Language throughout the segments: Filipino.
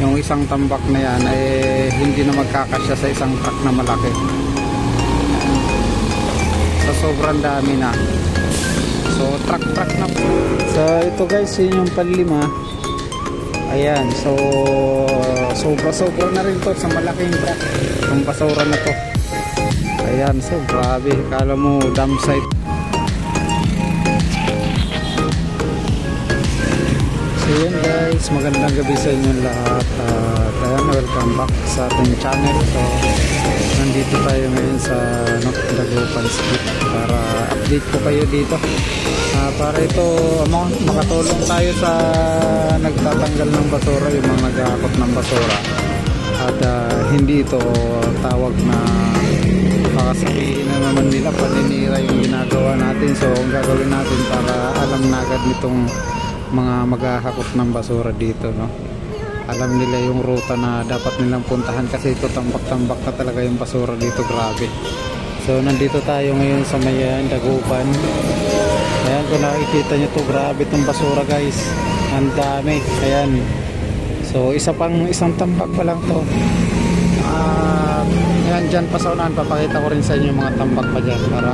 yung isang tambak na yan ay hindi na magkakasya sa isang truck na malaki. So sobrang dami na. So truck na po. So ito guys, yun yung panlima. Ayan, so sobra na rin to sa malaking truck yung basura na to. Ayan, so grabe, kala mo dump site. So yun guys, magandang gabi sa inyo lahat. Ayan, welcome back sa ating channel. So nandito tayo ngayon sa Dagupan Street para update ko kayo dito. Para ito makatulong tayo sa nagtatanggal ng basura, yung mga nag-aakot ng basura, at hindi ito tawag na baka sabihin na naman nila paninira yung ginagawa natin. So ang gagawin natin para alam na agad nitong mga mag-aakot ng basura dito, no? Alam nila yung ruta na dapat nilang puntahan kasi ito tambak-tambak na talaga yung basura dito, grabe. So nandito tayo ngayon sa Mayan, Dagupan. Ayan, kung nakikita nyo to, grabe itong basura guys, ang dami. Ayan, so isang tambak pa lang to. Ayan, dyan pa sa unahan, papakita ko rin sa inyo mga tambak pa dyan para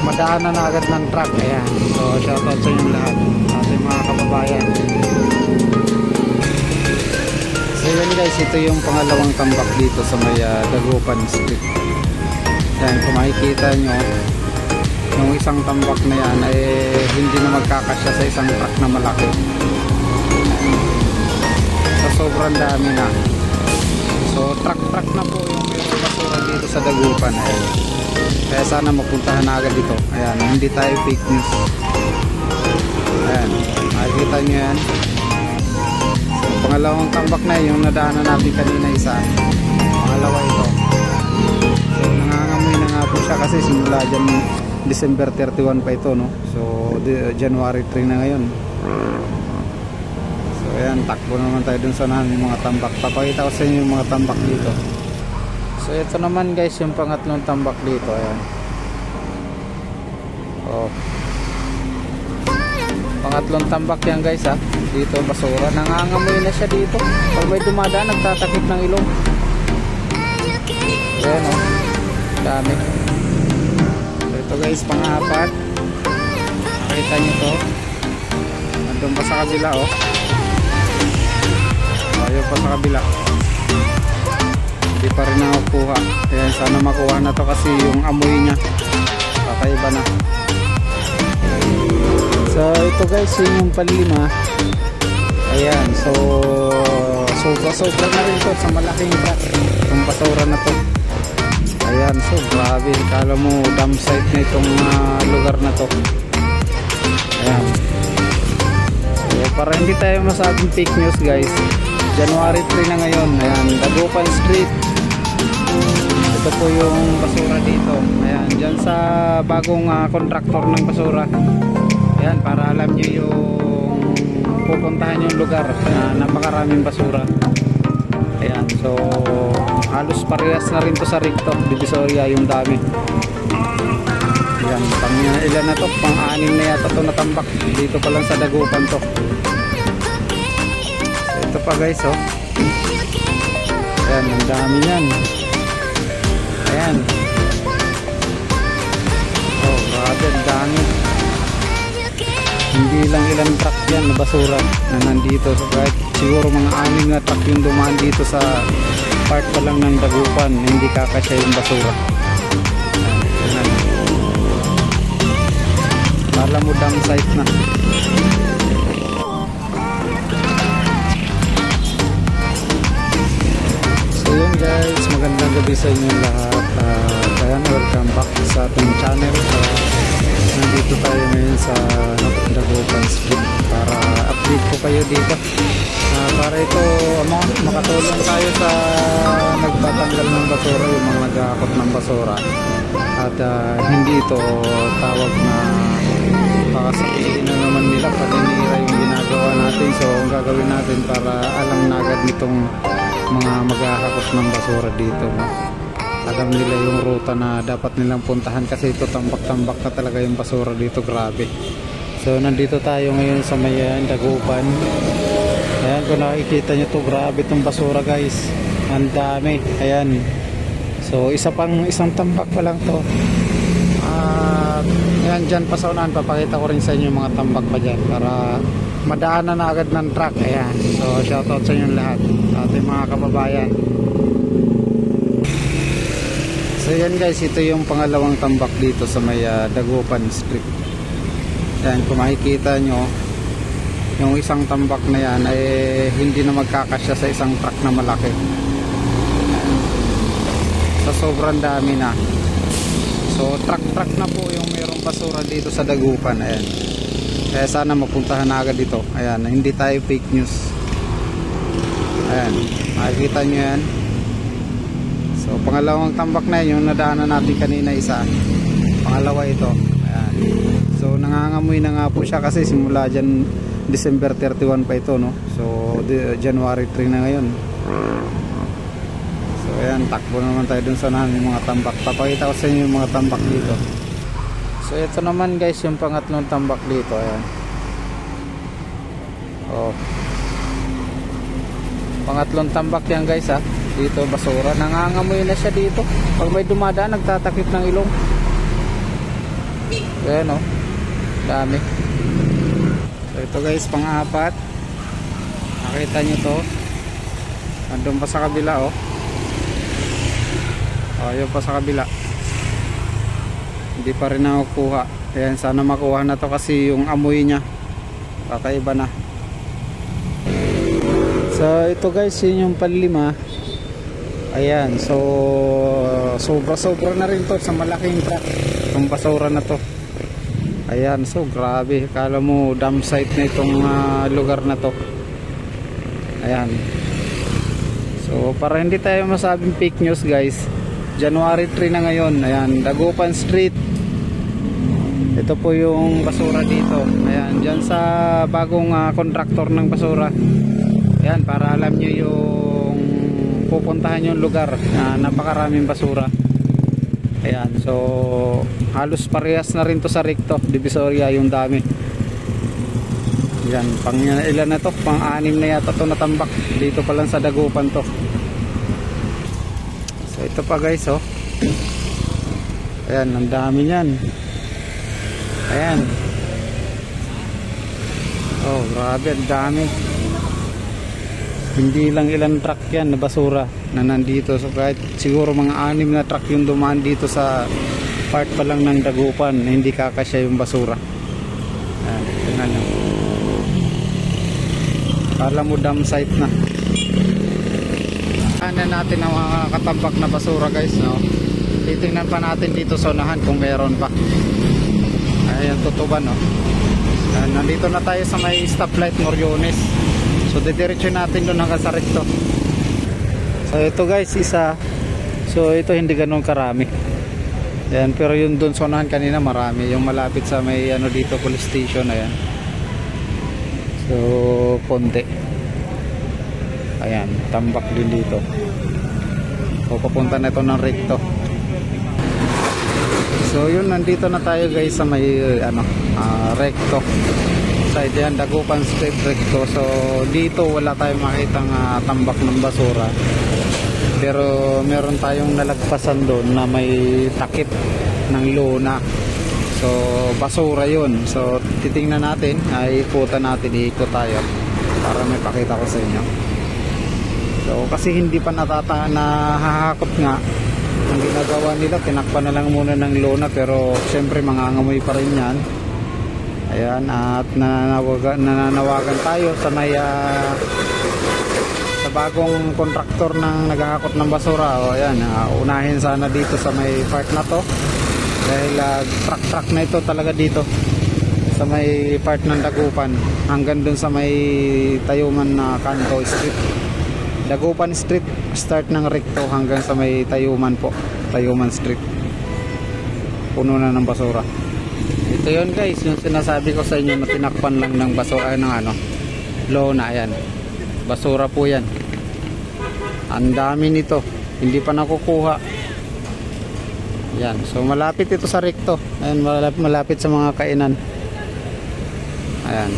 madaanan na agad ng truck. Ayan, so shoutout sa inyo lahat, ating mga kababayan. So yan guys, ito yung pangalawang tambak dito sa may Dagupan Street. Ayan, kung makikita nyo, yung isang tambak na yan ay hindi na magkakasya sa isang truck na malaki. So sobrang dami na. So truck na po yung basura dito sa Dagupan. Ayan. Kaya sana mapuntahan na agad dito. Ayan, hindi tayo fake news. Ayan, makikita nyo yan. So, pangalawang tambak na yung nadaanan natin kanina isa. Pangalawa ito. So nangangamoy na nga po siya kasi simula dyan December 31 pa ito, no? So January 3 na ngayon. So ayan, takbo naman tayo dun sa nahan yung mga tambak. Papakita ko sa inyo yung mga tambak dito. So ito naman guys, yung pangatlong tambak dito. Ayan, oh, pangatlong tambak yan guys, ha. Dito basura, nangangamoy na siya dito. Pag may dumadaan, nagtatakip ng ilong. Ayan, oh, dami. Ito guys, pang-apat. Nakita nyo to, nandun pa sa kabila, oh. Ayaw pa sa kabila, hindi pa rin nakukuha. Ayan, sana makuha na to kasi yung amoy nya kakaiba na. So ito guys, yun yung panlima. Ayan, so sobra na rin to sa malaking truck yung basura na to. Ayan, so grabe, kala mo dump site na itong lugar na to. Ayan, so para hindi tayo masabing fake news guys, January 3 na ngayon. Ayan, Dagupan Street. Ito po yung basura dito. Ayan, dyan sa bagong kontraktor ng basura. Ayan, para alam nyo yung pupuntahan yung lugar na napakaraming basura. Ayan, so halos parehas na rin to sa Recto, Divisoria, yung dami. Ayan, pang ilan na to, pang-anim na yata to natambak dito pa lang sa Dagupan to. So ito pa guys, oh. Ayan, ang dami yan. Ayan, oh grabe, ang dami. Hindi lang ilang truck yan na basura na nandito. So kahit siguro mga 6 na truck yung dumaan dito sa part pa lang ng Dagupan, hindi kakasya yung basura. Ayan. Kala mo dump site na. So yun guys, magandang gabi sa inyo lahat. Ayan, welcome back sa ating channel. Nandito tayo ngayon sa Dagupan Street para update ko kayo dito. Para ito makatulong tayo sa nagtatanggal ng basura, yung mga nag-aakot ng basura, at hindi ito tawag na baka sabihin na naman nila paninira yung ginagawa natin. So ang gagawin natin para alam na agad nitong mga mag-aakot ng basura dito, no? Alam nila yung ruta na dapat nilang puntahan kasi ito tambak-tambak na talaga yung basura dito, grabe. So nandito tayo ngayon sa Mayan, Dagupan. Ayan, kung nakikita nyo to, grabe itong basura guys, ang dami. Ayan, so isang tambak pa lang to. Ayan, dyan pa sa unahan, papakita ko rin sa inyo yung mga tambak pa dyan para madaanan na agad ng truck. Ayan, so shoutout sa inyo lahat, sa ating mga kababayan. So yan guys, ito yung pangalawang tambak dito sa may Dagupan Street. Ayan, kung makikita nyo, yung isang tambak na yan ay hindi na magkakasya sa isang truck na malaki. So sobrang dami na. So truck na po yung mayroong basura dito sa Dagupan. Ayan, kaya sana mapuntahan na agad dito. Ayan, hindi tayo fake news. Ayan, makikita nyo yan. So pangalawang tambak na yun, yung nadaanan natin kanina isa. Pangalawa ito. Ayan. So nangangamoy na nga po siya kasi simula dyan December 31 pa ito, no? So January 3 na ngayon. So ayan, takbo naman tayo dun sa namin mga tambak. Papakita ko sa inyo yung mga tambak dito. So ito naman guys, yung pangatlong tambak dito. Ayan. Oh, pangatlong tambak yan guys ha. Dito basura, nangangamoy na siya dito. Pag may dumadaan, nagtatakip ng ilong. Ayan o, dami. So ito guys, pang-apat. Nakita nyo to, andun pa sa kabila o. Yun pa sa kabila, hindi pa rin nakukuha. Ayan, sana makuha na to kasi yung amoy nya kakaiba na. So ito guys, yun yung panlima. Ayan, so sobra na rin to sa malaking truck, itong basura na to. Ayan, so grabe, kala mo dump site na itong lugar na to. Ayan, so para hindi tayo masabing fake news guys, January 3 na ngayon. Ayan, Dagupan Street. Ito po yung basura dito. Ayan, dyan sa bagong kontraktor ng basura. Ayan, para alam nyo yung pupuntahan yung lugar na napakaraming basura. Ayan, so halos parehas na rin to sa Recto, Divisoria, yung dami. Ayan, pang ilan na to? Pang-anim na yata to natambak. Dito pa lang sa Dagupan to. So ito pa guys, oh. Ayan, ang dami niyan. Ayan. Oh, grabe, ang dami. Hindi lang ilang truck yan na basura na nandito. So kahit siguro mga 6 na truck yung dumaan dito sa part pa lang ng Dagupan, hindi kakasya yung basura. Ayan, tingnan nyo. Kala mo dump site na. Ano natin ang mga katambak na basura guys, no? Titingnan pa natin dito sa unahan kung meron pa. Ayan, tutuban, no? Ayan, nandito na tayo sa may stoplight Moriones. So didiretso natin doon hanggang sa Recto. So ito guys, isa. So ito hindi ganun karami. Ayan, pero yung doon sa unahan kanina marami. Yung malapit sa may ano dito, police station. Ayan. So konti. Ayan, tambak din dito. So papunta na ito ng Recto. So yun, nandito na tayo guys sa may Recto side. Yan, Dagupan Street, Recto. So dito wala tayong makitang tambak ng basura, pero meron tayong nalagpasan doon na may takip ng lona. So basura yun. So titingnan natin, ikutan natin, iikot tayo para may pakita ko sa inyo. So kasi hindi pa nahahakot nga. Ang ginagawa nila, tinakpan na lang muna ng lona, pero syempre mangangamoy pa rin yan. Ayan, at nananawagan tayo sa may sa bagong kontraktor ng naghahakot ng basura. O ayan, unahin sana dito sa may part na to, dahil truck na ito talaga dito sa may part ng Dagupan hanggang dun sa may Tayuman na Kanto Street. Dagupan Street, start ng Recto hanggang sa may Tayuman po, Tayuman Street. Puno na ng basura. Ito yun guys, yung sinasabi ko sa inyo na tinakpan lang ng basura, ng lona. Ayan, basura po yan. Ang dami nito, hindi pa nakukuha. Yan, so malapit ito sa Recto. Ayan, malapit sa mga kainan. Ayan.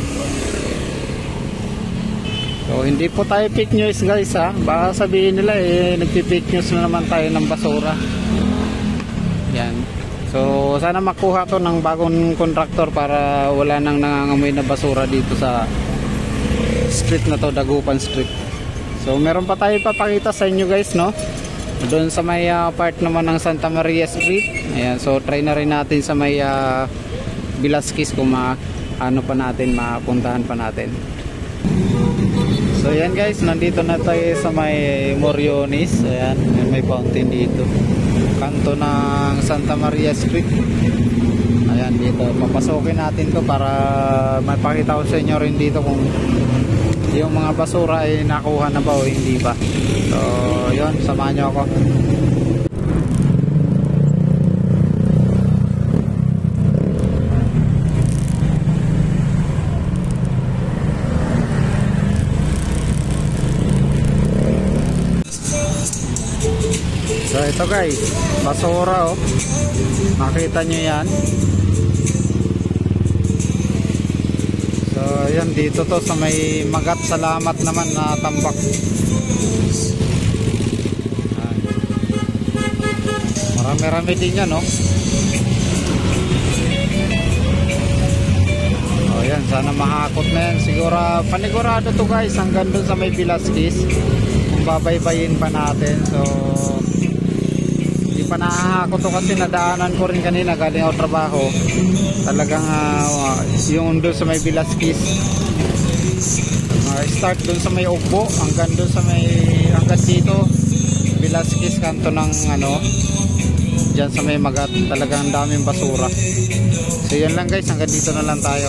So hindi po tayo fake news guys ha. Baka sabihin nila nagpi-fake news na naman tayo ng basura. Yan. So sana makuha to ng bagong kontraktor para wala nang nangangamoy na basura dito sa street na to, Dagupan Street. So meron pa tayo papakita sa inyo guys, no? Doon sa may part naman ng Santa Maria Street. Ayan, so try na rin natin sa may Velasquez kung ano pa natin, mapuntahan pa natin. So ayan guys, nandito na tayo sa may Moriones. Ayan, may fountain dito, kanto ng Santa Maria Street. Ayan, dito papasokin natin to para mapakita ko sa inyo rin dito kung yung mga basura ay nakuha na ba o hindi pa. So yun, samahan nyo ako. So ito guys, basura oh. Makita nyo yan. So yan, dito to sa may Magat Salamat naman na tambak. Marami-rami din yan oh. Oh yan, sana mahakot na yan. Siguro panigurado to guys hanggang dun sa may Velasquez. Kung babaybayin pa natin. So pa nakahakot to kasi nadaanan ko rin kanina galing ako trabaho. Talagang yung doon sa may Velasquez, start doon sa may Ugbo hanggang doon sa may hanggang dito Velasquez, kanto ng dyan sa may Magat. Talagang daming basura. So yan lang guys, hanggang dito na lang tayo.